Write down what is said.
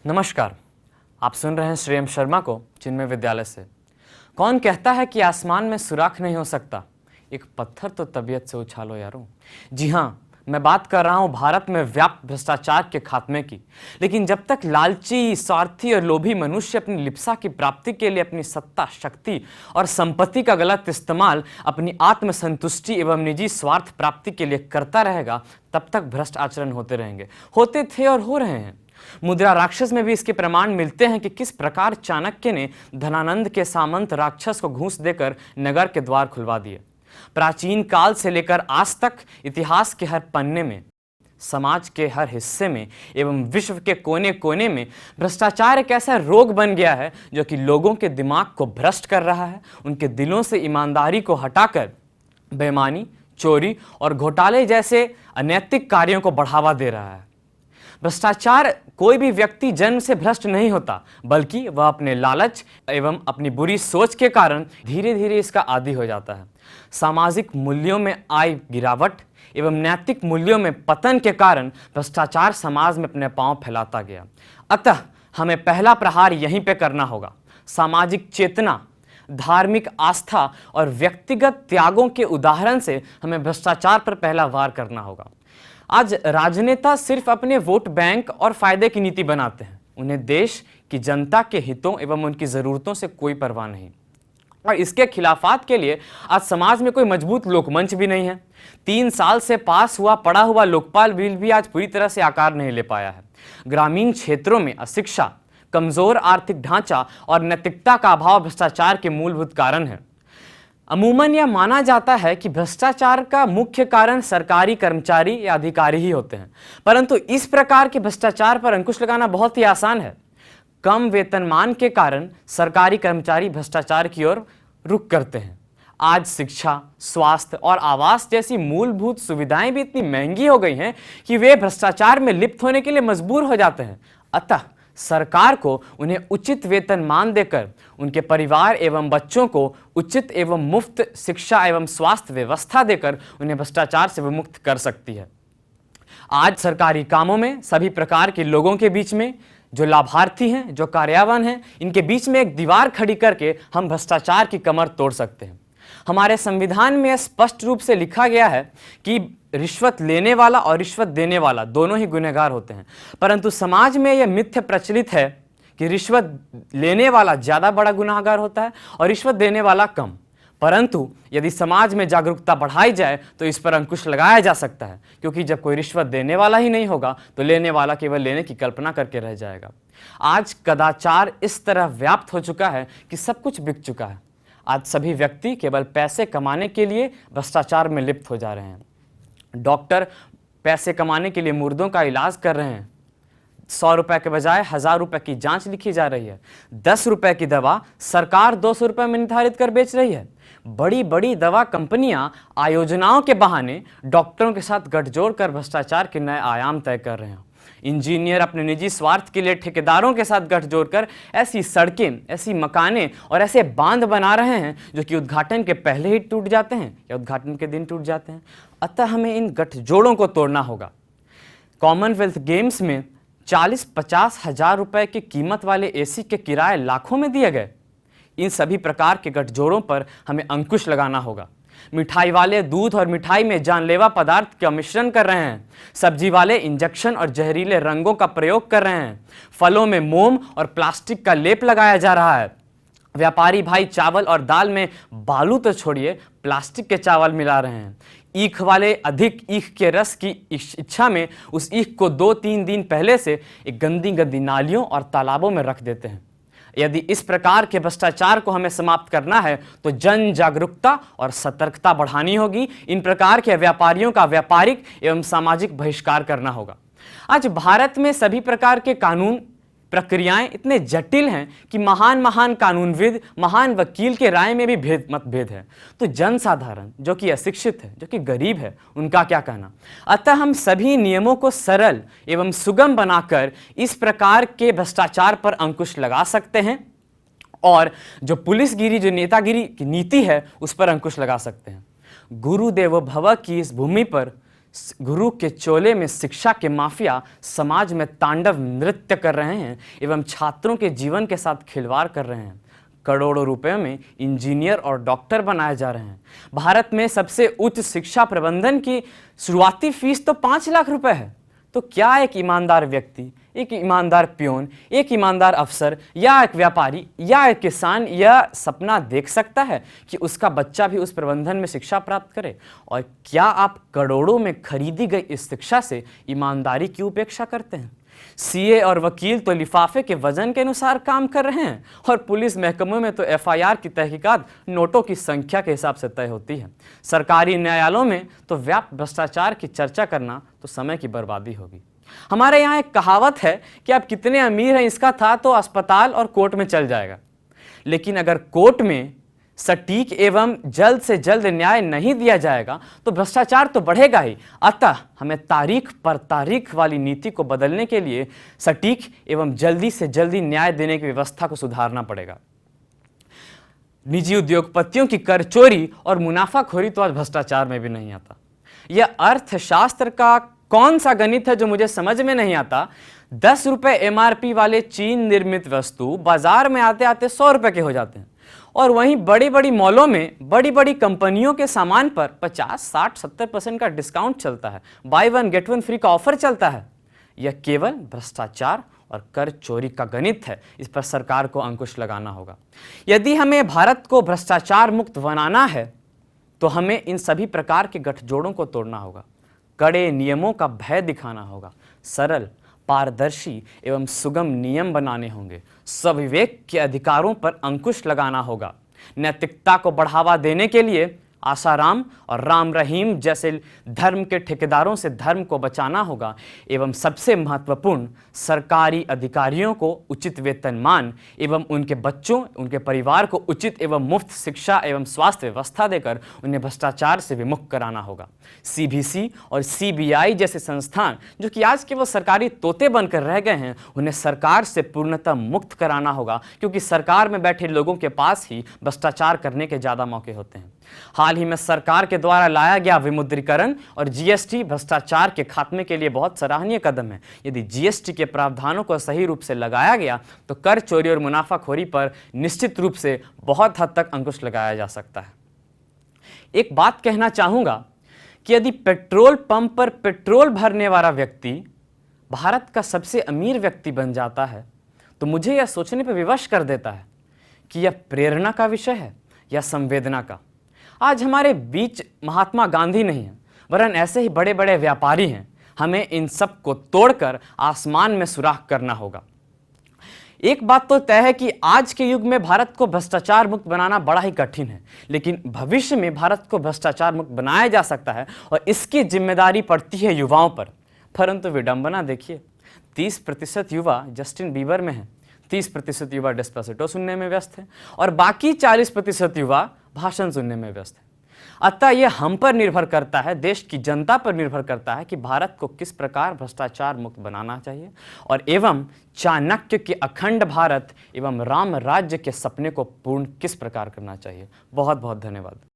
नमस्कार। आप सुन रहे हैं श्रेयम शर्मा को चिन्मय विद्यालय से। कौन कहता है कि आसमान में सुराख नहीं हो सकता, एक पत्थर तो तबीयत से उछालो यारो। जी हाँ, मैं बात कर रहा हूं भारत में व्याप्त भ्रष्टाचार के खात्मे की। लेकिन जब तक लालची, स्वार्थी और लोभी मनुष्य अपनी लिप्सा की प्राप्ति के लिए अपनी सत्ता, शक्ति और संपत्ति का गलत इस्तेमाल अपनी आत्मसंतुष्टि एवं निजी स्वार्थ प्राप्ति के लिए करता रहेगा, तब तक भ्रष्ट आचरण होते रहेंगे, होते थे और हो रहे हैं। मुद्रा राक्षस में भी इसके प्रमाण मिलते हैं कि किस प्रकार चाणक्य ने धनानंद के सामंत राक्षस को घूस देकर नगर के द्वार खुलवा दिए। प्राचीन काल से लेकर आज तक इतिहास के हर पन्ने में, समाज के हर हिस्से में एवं विश्व के कोने कोने में भ्रष्टाचार एक ऐसा रोग बन गया है जो कि लोगों के दिमाग को भ्रष्ट कर रहा है, उनके दिलों से ईमानदारी को हटाकर बेईमानी, चोरी और घोटाले जैसे अनैतिक कार्यों को बढ़ावा दे रहा है। भ्रष्टाचार कोई भी व्यक्ति जन्म से भ्रष्ट नहीं होता, बल्कि वह अपने लालच एवं अपनी बुरी सोच के कारण धीरे धीरे इसका आदी हो जाता है। सामाजिक मूल्यों में आई गिरावट एवं नैतिक मूल्यों में पतन के कारण भ्रष्टाचार समाज में अपने पांव फैलाता गया। अतः हमें पहला प्रहार यहीं पे करना होगा। सामाजिक चेतना, धार्मिक आस्था और व्यक्तिगत त्यागों के उदाहरण से हमें भ्रष्टाचार पर पहला वार करना होगा। आज राजनेता सिर्फ अपने वोट बैंक और फायदे की नीति बनाते हैं। उन्हें देश की जनता के हितों एवं उनकी जरूरतों से कोई परवाह नहीं, और इसके खिलाफात के लिए आज समाज में कोई मजबूत लोकमंच भी नहीं है। 3 साल से पास हुआ पड़ा हुआ लोकपाल बिल भी आज पूरी तरह से आकार नहीं ले पाया है। ग्रामीण क्षेत्रों में अशिक्षा, कमजोर आर्थिक ढांचा और नैतिकता का अभाव भ्रष्टाचार के मूलभूत कारण है। अमूमन यह माना जाता है कि भ्रष्टाचार का मुख्य कारण सरकारी कर्मचारी या अधिकारी ही होते हैं, परंतु इस प्रकार के भ्रष्टाचार पर अंकुश लगाना बहुत ही आसान है। कम वेतनमान के कारण सरकारी कर्मचारी भ्रष्टाचार की ओर रुख करते हैं। आज शिक्षा, स्वास्थ्य और आवास जैसी मूलभूत सुविधाएं भी इतनी महंगी हो गई हैं कि वे भ्रष्टाचार में लिप्त होने के लिए मजबूर हो जाते हैं। अतः सरकार को उन्हें उचित वेतनमान देकर उनके परिवार एवं बच्चों को उचित एवं मुफ्त शिक्षा एवं स्वास्थ्य व्यवस्था देकर उन्हें भ्रष्टाचार से विमुक्त कर सकती है। आज सरकारी कामों में सभी प्रकार के लोगों के बीच में, जो लाभार्थी हैं, जो कार्यान्वयन हैं, इनके बीच में एक दीवार खड़ी करके हम भ्रष्टाचार की कमर तोड़ सकते हैं। हमारे संविधान में स्पष्ट रूप से लिखा गया है कि रिश्वत लेने वाला और रिश्वत देने वाला दोनों ही गुनहगार होते हैं, परंतु समाज में यह मिथ्या प्रचलित है कि रिश्वत लेने वाला ज्यादा बड़ा गुनहगार होता है और रिश्वत देने वाला कम। परंतु यदि समाज में जागरूकता बढ़ाई जाए तो इस पर अंकुश लगाया जा सकता है, क्योंकि जब कोई रिश्वत देने वाला ही नहीं होगा तो लेने वाला केवल लेने की कल्पना करके रह जाएगा। आज कदाचार इस तरह व्याप्त हो चुका है कि सब कुछ बिक चुका है। आज सभी व्यक्ति केवल पैसे कमाने के लिए भ्रष्टाचार में लिप्त हो जा रहे हैं। डॉक्टर पैसे कमाने के लिए मुर्दों का इलाज कर रहे हैं। 100 रुपए के बजाय 1000 रुपए की जांच लिखी जा रही है। 10 रुपए की दवा सरकार 200 रुपए में निर्धारित कर बेच रही है। बड़ी बड़ी दवा कंपनियां आयोजनाओं के बहाने डॉक्टरों के साथ गठजोड़ कर भ्रष्टाचार के नए आयाम तय कर रहे हैं। इंजीनियर अपने निजी स्वार्थ के लिए ठेकेदारों के साथ गठजोड़ कर ऐसी सड़कें, ऐसी मकानें और ऐसे बांध बना रहे हैं जो कि उद्घाटन के पहले ही टूट जाते हैं या उद्घाटन के दिन टूट जाते हैं। अतः हमें इन गठजोड़ों को तोड़ना होगा। कॉमनवेल्थ गेम्स में 40-50 हजार रुपए की कीमत वाले एसी के किराए लाखों में दिए गए। इन सभी प्रकार के गठजोड़ों पर हमें अंकुश लगाना होगा। मिठाई वाले दूध और मिठाई में जानलेवा पदार्थ का मिश्रण कर रहे हैं। सब्जी वाले इंजेक्शन और जहरीले रंगों का प्रयोग कर रहे हैं। फलों में मोम और प्लास्टिक का लेप लगाया जा रहा है। व्यापारी भाई चावल और दाल में बालू तो छोड़िए, प्लास्टिक के चावल मिला रहे हैं। ईख वाले अधिक ईख के रस की इच्छा में उस ईख को 2-3 दिन पहले से एक गंदी गंदी नालियों और तालाबों में रख देते हैं। यदि इस प्रकार के भ्रष्टाचार को हमें समाप्त करना है तो जन जागरूकता और सतर्कता बढ़ानी होगी। इन प्रकार के व्यापारियों का व्यापारिक एवं सामाजिक बहिष्कार करना होगा। आज भारत में सभी प्रकार के कानून प्रक्रियाएं इतने जटिल हैं कि महान महान कानूनविद, महान वकील के राय में भी मतभेद है। तो जन साधारण जो कि अशिक्षित है, जो कि गरीब है, उनका क्या कहना। अतः हम सभी नियमों को सरल एवं सुगम बनाकर इस प्रकार के भ्रष्टाचार पर अंकुश लगा सकते हैं और जो पुलिसगिरी, जो नेतागिरी की नीति है, उस पर अंकुश लगा सकते हैं। गुरुदेवो भव की इस भूमि पर गुरु के चोले में शिक्षा के माफिया समाज में तांडव नृत्य कर रहे हैं एवं छात्रों के जीवन के साथ खिलवाड़ कर रहे हैं। करोड़ों रुपए में इंजीनियर और डॉक्टर बनाए जा रहे हैं। भारत में सबसे उच्च शिक्षा प्रबंधन की शुरुआती फीस तो 5 लाख रुपए है। तो क्या एक ईमानदार व्यक्ति, एक ईमानदार पियोन, एक ईमानदार अफसर या एक व्यापारी या एक किसान यह सपना देख सकता है कि उसका बच्चा भी उस प्रबंधन में शिक्षा प्राप्त करे? और क्या आप करोड़ों में खरीदी गई इस शिक्षा से ईमानदारी की उपेक्षा करते हैं? सीए और वकील तो लिफाफे के वजन के अनुसार काम कर रहे हैं और पुलिस महकमों में तो एफआईआर की तहकीकात नोटों की संख्या के हिसाब से तय होती है। सरकारी न्यायालयों में तो व्यापक भ्रष्टाचार की चर्चा करना तो समय की बर्बादी होगी। हमारे यहाँ एक कहावत है कि आप कितने अमीर हैं इसका था तो अस्पताल और कोर्ट में चल जाएगा, लेकिन अगर कोर्ट में सटीक एवं जल्द से जल्द न्याय नहीं दिया जाएगा तो भ्रष्टाचार तो बढ़ेगा ही। अतः हमें तारीख पर तारीख वाली नीति को बदलने के लिए सटीक एवं जल्दी से जल्दी न्याय देने की व्यवस्था को सुधारना पड़ेगा। निजी उद्योगपतियों की कर चोरी और मुनाफाखोरी तो आज भ्रष्टाचार में भी नहीं आता। यह अर्थशास्त्र का कौन सा गणित है जो मुझे समझ में नहीं आता? 10 रुपए एमआरपी वाले चीन निर्मित वस्तु बाजार में आते आते 100 रुपए के हो जाते हैं और वहीं बड़ी बड़ी मॉलों में बड़ी बड़ी कंपनियों के सामान पर 50, 60, 70% का डिस्काउंट चलता है। By one get one free का ऑफर चलता है। यह केवल भ्रष्टाचार और कर चोरी का गणित है। इस पर सरकार को अंकुश लगाना होगा। यदि हमें भारत को भ्रष्टाचार मुक्त बनाना है तो हमें इन सभी प्रकार के गठजोड़ों को तोड़ना होगा। कड़े नियमों का भय दिखाना होगा। सरल, पारदर्शी एवं सुगम नियम बनाने होंगे। स्वविवेक के अधिकारों पर अंकुश लगाना होगा। नैतिकता को बढ़ावा देने के लिए आसाराम और राम रहीम जैसे धर्म के ठेकेदारों से धर्म को बचाना होगा एवं सबसे महत्वपूर्ण सरकारी अधिकारियों को उचित वेतनमान एवं उनके बच्चों, उनके परिवार को उचित एवं मुफ्त शिक्षा एवं स्वास्थ्य व्यवस्था देकर उन्हें भ्रष्टाचार से विमुक्त कराना होगा। सीबीसी और सीबीआई जैसे संस्थान जो कि आज केवल सरकारी तोते बनकर रह गए हैं, उन्हें सरकार से पूर्णतः मुक्त कराना होगा, क्योंकि सरकार में बैठे लोगों के पास ही भ्रष्टाचार करने के ज़्यादा मौके होते हैं। हाल ही में सरकार के द्वारा लाया गया विमुद्रीकरण और जीएसटी भ्रष्टाचार के खात्मे के लिए बहुत सराहनीय कदम है। यदि जीएसटी के प्रावधानों को सही रूप से लगाया गया तो कर चोरी और मुनाफाखोरी पर निश्चित रूप से बहुत हद तक अंकुश लगाया जा सकता है। एक बात कहना चाहूंगा कि यदि पेट्रोल पंप पर पेट्रोल भरने वाला व्यक्ति भारत का सबसे अमीर व्यक्ति बन जाता है तो मुझे यह सोचने पर विवश कर देता है कि यह प्रेरणा का विषय है या संवेदना का। आज हमारे बीच महात्मा गांधी नहीं है, वरन ऐसे ही बड़े बड़े व्यापारी हैं। हमें इन सब को तोड़कर आसमान में सुराख करना होगा। एक बात तो तय है कि आज के युग में भारत को भ्रष्टाचार मुक्त बनाना बड़ा ही कठिन है, लेकिन भविष्य में भारत को भ्रष्टाचार मुक्त बनाया जा सकता है और इसकी जिम्मेदारी पड़ती है युवाओं पर। परंतु विडंबना देखिए, 30% युवा जस्टिन बीबर में है, 30% युवा डेस्पासिटो सुनने में व्यस्त है और बाकी 40% युवा भाषण सुनने में व्यस्त है। अतः यह हम पर निर्भर करता है, देश की जनता पर निर्भर करता है कि भारत को किस प्रकार भ्रष्टाचार मुक्त बनाना चाहिए और एवं चाणक्य के अखंड भारत एवं राम राज्य के सपने को पूर्ण किस प्रकार करना चाहिए। बहुत बहुत धन्यवाद।